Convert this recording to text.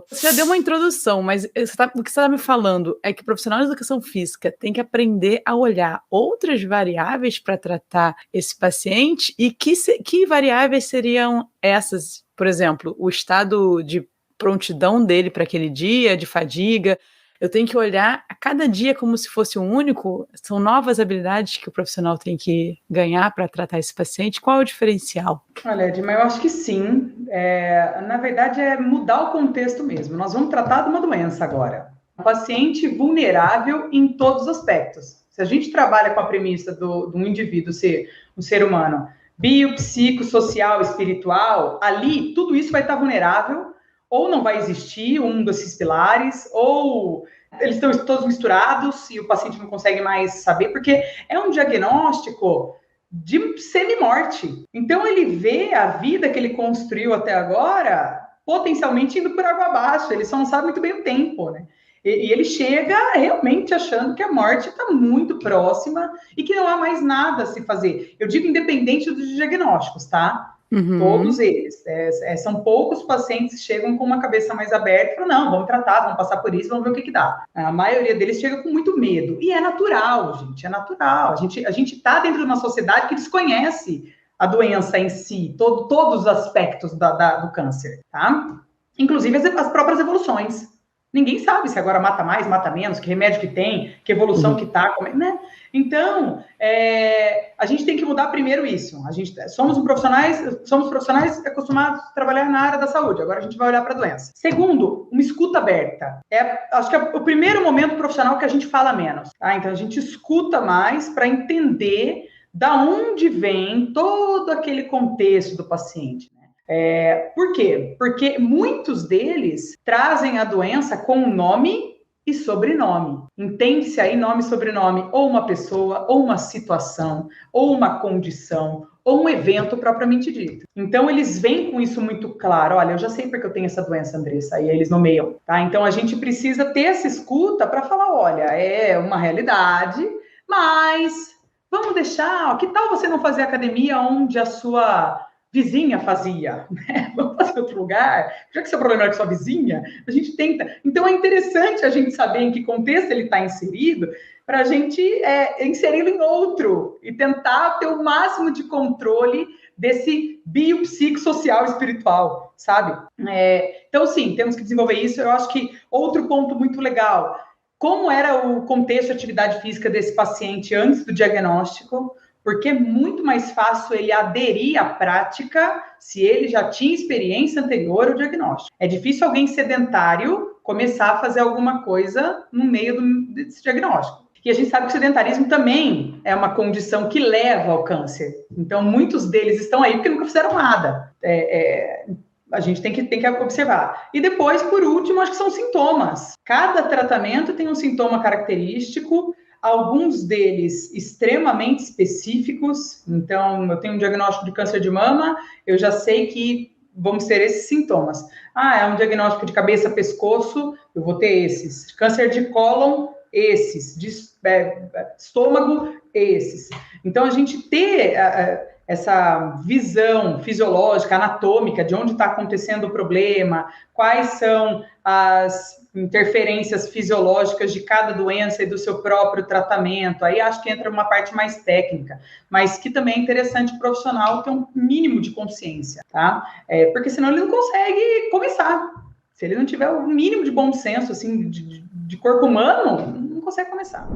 Você já deu uma introdução, mas o que você está me falando é que o profissional de educação física tem que aprender a olhar outras variáveis para tratar esse paciente, e que variáveis seriam essas? Por exemplo, o estado de prontidão dele para aquele dia, de fadiga. Eu tenho que olhar a cada dia como se fosse um único? São novas habilidades que o profissional tem que ganhar para tratar esse paciente? Qual é o diferencial? Olha, Edma, eu acho que sim. Na verdade, é mudar o contexto mesmo. Nós vamos tratar de uma doença agora. Um paciente vulnerável em todos os aspectos. Se a gente trabalha com a premissa de um indivíduo ser um ser humano bio, psico, social, espiritual, ali tudo isso vai estar vulnerável, ou não vai existir um desses pilares, ou eles estão todos misturados e o paciente não consegue mais saber, porque é um diagnóstico de semi-morte. Então ele vê a vida que ele construiu até agora potencialmente indo por água abaixo, ele só não sabe muito bem o tempo, né? E ele chega realmente achando que a morte está muito próxima e que não há mais nada a se fazer. Eu digo independente dos diagnósticos, tá? Uhum. Todos eles. São poucos pacientes que chegam com uma cabeça mais aberta e falam, não, vamos tratar, vamos passar por isso, vamos ver o que dá. A maioria deles chega com muito medo. E é natural, gente, é natural. A gente está dentro de uma sociedade que desconhece a doença em si, todos os aspectos do câncer, tá? Inclusive as próprias evoluções. Ninguém sabe se agora mata mais, mata menos, que remédio que tem, que evolução que tá, né? Então, a gente tem que mudar primeiro isso. Somos profissionais acostumados a trabalhar na área da saúde. Agora a gente vai olhar para a doença. Segundo, uma escuta aberta. Acho que é o primeiro momento profissional que a gente fala menos. Tá? Então a gente escuta mais para entender da onde vem todo aquele contexto do paciente. Por quê? Porque muitos deles trazem a doença com nome e sobrenome. Entende-se aí nome e sobrenome, ou uma pessoa, ou uma situação, ou uma condição, ou um evento propriamente dito. Então, eles vêm com isso muito claro. Olha, eu já sei porque eu tenho essa doença, Andressa, e aí eles nomeiam, tá? Então, a gente precisa ter essa escuta para falar, olha, é uma realidade, mas vamos deixar, que tal você não fazer academia onde a sua vizinha fazia, né? Vamos fazer outro lugar, já que seu problema é com sua vizinha, a gente tenta. Então é interessante a gente saber em que contexto ele está inserido, para a gente inseri-lo em outro e tentar ter o máximo de controle desse biopsicossocial espiritual, sabe? Então, sim, temos que desenvolver isso. Eu acho que outro ponto muito legal, como era o contexto de atividade física desse paciente antes do diagnóstico, porque é muito mais fácil ele aderir à prática se ele já tinha experiência anterior ao diagnóstico. É difícil alguém sedentário começar a fazer alguma coisa no meio desse diagnóstico. E a gente sabe que o sedentarismo também é uma condição que leva ao câncer. Então, muitos deles estão aí porque nunca fizeram nada. A gente tem que observar. E depois, por último, acho que são sintomas. Cada tratamento tem um sintoma característico, alguns deles extremamente específicos. Então, eu tenho um diagnóstico de câncer de mama, eu já sei que vamos ter esses sintomas. É um diagnóstico de cabeça, pescoço, eu vou ter esses. Câncer de cólon, esses. De estômago, esses. Então, a gente ter essa visão fisiológica, anatômica, de onde está acontecendo o problema, quais são as interferências fisiológicas de cada doença e do seu próprio tratamento. Aí acho que entra uma parte mais técnica, mas que também é interessante o profissional ter um mínimo de consciência, tá? Porque senão ele não consegue começar. Se ele não tiver o mínimo de bom senso, assim, de corpo humano, não consegue começar.